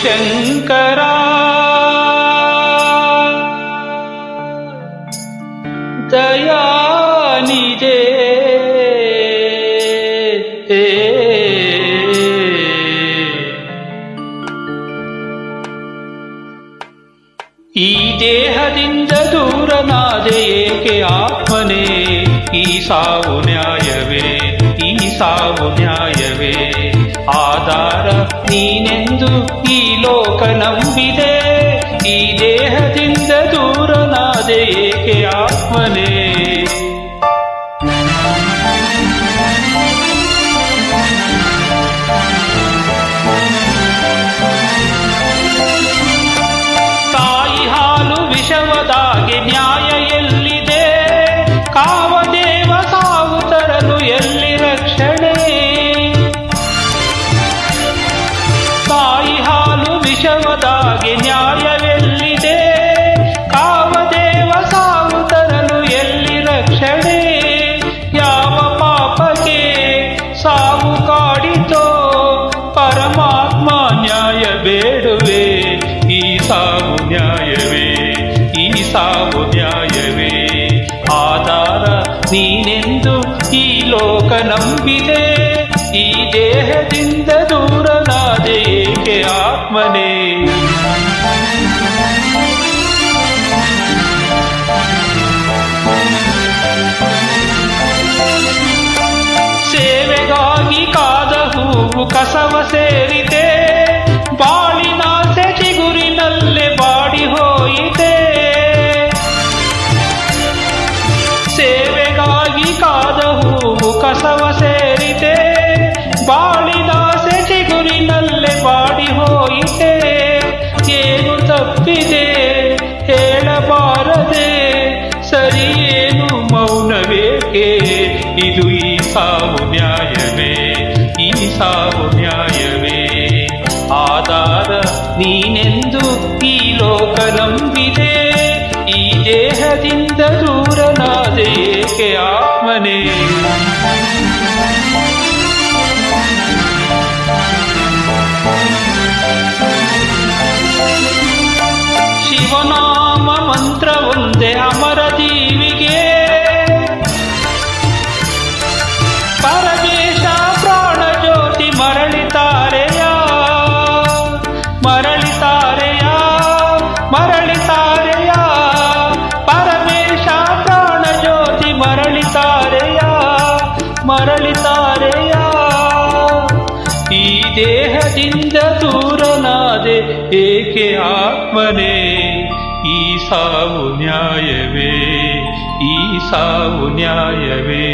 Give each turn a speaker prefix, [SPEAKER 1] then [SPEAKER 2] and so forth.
[SPEAKER 1] ಶಂಕರ ದಯಾನಿಧೆ ಈ ದೇಹದಿಂದ ದೂರನಾದೆ ಏಕೆ ಆತ್ಮನೇ ಈ ಸಾವು ನ್ಯಾಯವೇ ಈ ಸಾವು ನ್ಯಾಯವೇ ಆಧಾರ ನೀನೆಂದು ಈ ಲೋಕ ನಂಬಿದೆ ಈ ದೇಹದಿಂದ ದೂರನಾದೆ ಏಕೆ ಆತ್ಮನೇ ತಾಯಿ ಹಾಲು ವಿಷವದಾಗೆ ನ್ಯಾಯ ಎಲ್ಲಿದೆ ಕಾವದೇವ ಸಾವು ತರಲು ಎಲ್ಲಿ ರಕ್ಷಣೆ ತಾಯಿ ಹಾಲು ವಿಷವದಾಗೆ ನ್ಯಾಯವೆಲ್ಲಿದೆ ಕಾವದೇವ ಸಾವು ತರಲು ಎಲ್ಲಿ ರಕ್ಷಣೆ ಯಾವ ಪಾಪಕ್ಕೆ ಸಾವು ಕಾಡಿತೋ ಪರಮಾತ್ಮ ನ್ಯಾಯ ಬೇಡುವೆ ಈ ಸಾವು ನ್ಯಾಯವೇ ಈ ಸಾವು ನ್ಯಾಯವೇ ಆಧಾರ ನೀನೆಂದು ಈ ಲೋಕ ನಂಬಿದೆ ಈ ದೇಹದಿಂದ ದೂರನಾದೆ ಏಕೆ ಆತ್ಮನೇ ಸೇವೆಗಾಗಿ ಕಾದ ಹೂವು ಕಸವ ಸೇರಿದೆ ಬಾಳಿನಾಸೆ ಚಿಗುರಿನಲ್ಲೇ ಬಾಡಿ ಹೋಯಿತೆ ಸೇವೆಗಾಗಿ ಕಾದ ಹೂವು ಕಸವ ಸೇರಿದೆ ಬಾಳಿದಾಸೆ ಚಿಗುರಿನಲ್ಲೇ ಬಾಡಿ ಹೋಯಿತೆ ಏನು ತಪ್ಪಿದೆ ಹೇಳಬಾರದೆ ಸರಿಯೇನು ಮೌನವೇಕೆ ಇದು ಈ ಸಾವು ನ್ಯಾಯವೇ ಈ ಸಾವು ನ್ಯಾಯವೇ ಆಧಾರ ನೀನೆಂದು ಈ ಲೋಕ ನಂಬಿದೆ ಈ ದೇಹದಿಂದ ದೂರನಾದೆ ಏಕೆ ಆತ್ಮನೇ ಶಿವನಾಮ ಮಂತ್ರ ಒಂದೇ ಅಮರ ಜೀವಿಗೆ ಪರಮೇಶ ಪ್ರಾಣ ಜ್ಯೋತಿ ಮರಳಿತಾರೆಯ ಮರಳಿತಾರೆಯ ಮರಳಿತಾರೆಯ ಪರಮೇಶ ಪ್ರಾಣ ಜ್ಯೋತಿ ಮರಳಿತಾರೆಯ ಮರಳಿತಾರೆಯ ಈ ದೇಹದಿಂದ ದೂರನಾದೆ ಏಕೆ ಆತ್ಮನೇ ಈ ಸಾವು ನ್ಯಾಯವೇ ಈ ಸಾವು ನ್ಯಾಯವೇ